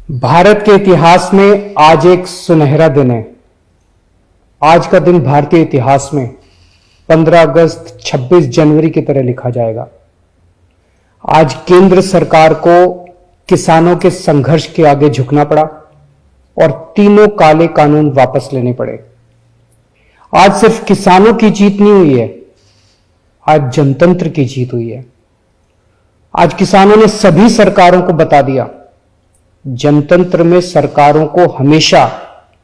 भारत के इतिहास में आज एक सुनहरा दिन है। आज का दिन भारतीय इतिहास में 15 अगस्त 26 जनवरी की तरह लिखा जाएगा। आज केंद्र सरकार को किसानों के संघर्ष के आगे झुकना पड़ा और तीनों काले कानून वापस लेने पड़े। आज सिर्फ किसानों की जीत नहीं हुई है, आज जनतंत्र की जीत हुई है। आज किसानों ने सभी सरकारों को बता दिया, जनतंत्र में सरकारों को हमेशा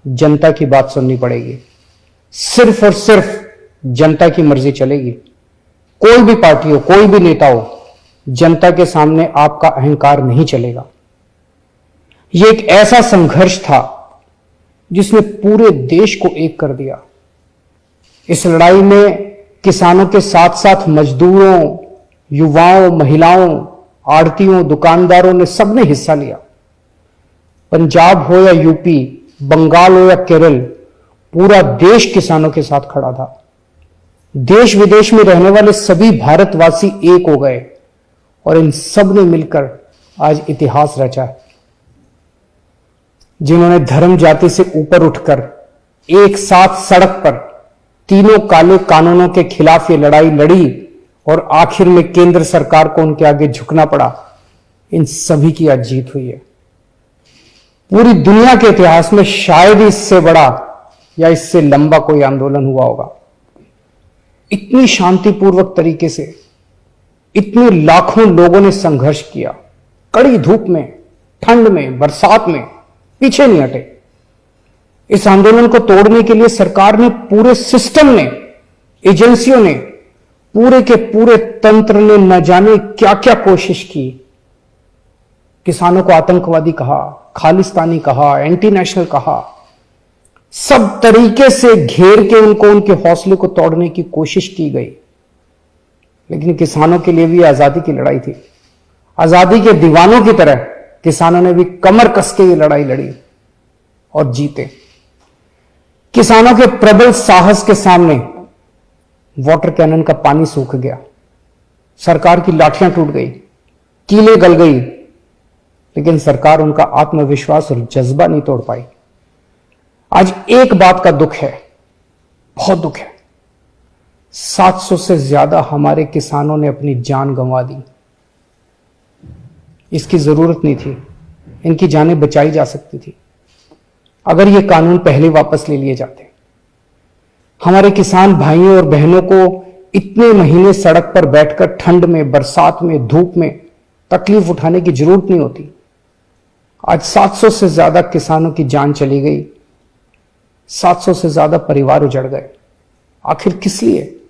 जनता की बात सुननी पड़ेगी। सिर्फ और सिर्फ जनता की मर्जी चलेगी। कोई भी पार्टी हो, कोई भी नेता हो, जनता के सामने आपका अहंकार नहीं चलेगा। यह एक ऐसा संघर्ष था जिसने पूरे देश को एक कर दिया। इस लड़ाई में किसानों के साथ साथ मजदूरों, युवाओं, महिलाओं, आड़तियों, दुकानदारों ने सबने हिस्सा लिया। पंजाब हो या यूपी, बंगाल हो या केरल, पूरा देश किसानों के साथ खड़ा था। देश विदेश में रहने वाले सभी भारतवासी एक हो गए और इन सब ने मिलकर आज इतिहास रचा है। जिन्होंने धर्म जाति से ऊपर उठकर एक साथ सड़क पर तीनों काले कानूनों के खिलाफ ये लड़ाई लड़ी और आखिर में केंद्र सरकार को उनके आगे झुकना पड़ा, इन सभी की आज जीत हुई है। पूरी दुनिया के इतिहास में शायद इससे बड़ा या इससे लंबा कोई आंदोलन हुआ होगा। इतनी शांतिपूर्वक तरीके से इतने लाखों लोगों ने संघर्ष किया, कड़ी धूप में, ठंड में, बरसात में, पीछे नहीं हटे। इस आंदोलन को तोड़ने के लिए सरकार ने, पूरे सिस्टम ने, एजेंसियों ने, पूरे के पूरे तंत्र ने न जाने क्या क्या कोशिश की। किसानों को आतंकवादी कहा, खालिस्तानी कहा, एंटी नेशनल कहा, सब तरीके से घेर के उनको, उनके हौसले को तोड़ने की कोशिश की गई। लेकिन किसानों के लिए भी आजादी की लड़ाई थी। आजादी के दीवानों की तरह किसानों ने भी कमर कस के ये लड़ाई लड़ी और जीते। किसानों के प्रबल साहस के सामने वाटर कैनन का पानी सूख गया, सरकार की लाठियां टूट गई, कीलें गल गई, लेकिन सरकार उनका आत्मविश्वास और जज्बा नहीं तोड़ पाई। आज एक बात का दुख है, बहुत दुख है, 700 से ज्यादा हमारे किसानों ने अपनी जान गंवा दी। इसकी जरूरत नहीं थी, इनकी जानें बचाई जा सकती थी अगर ये कानून पहले वापस ले लिए जाते। हमारे किसान भाइयों और बहनों को इतने महीने सड़क पर बैठकर ठंड में, बरसात में, धूप में तकलीफ उठाने की जरूरत नहीं होती। आज 700 से ज्यादा किसानों की जान चली गई, 700 से ज्यादा परिवार उजड़ गए। आखिर किस लिए?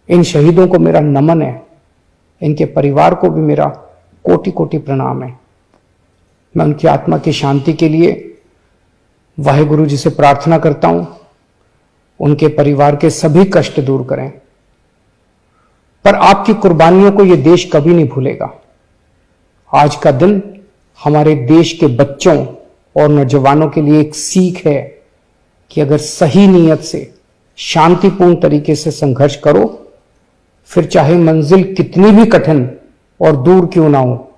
इन शहीदों को मेरा नमन है, इनके परिवार को भी मेरा कोटि कोटि प्रणाम है। मैं उनकी आत्मा की शांति के लिए वाहेगुरु जी से प्रार्थना करता हूं, उनके परिवार के सभी कष्ट दूर करें। पर आपकी कुर्बानियों को यह देश कभी नहीं भूलेगा। आज का दिन हमारे देश के बच्चों और नौजवानों के लिए एक सीख है कि अगर सही नीयत से, शांतिपूर्ण तरीके से संघर्ष करो, फिर चाहे मंजिल कितनी भी कठिन और दूर क्यों ना हो,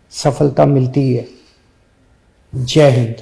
सफलता मिलती ही है। जय हिंद।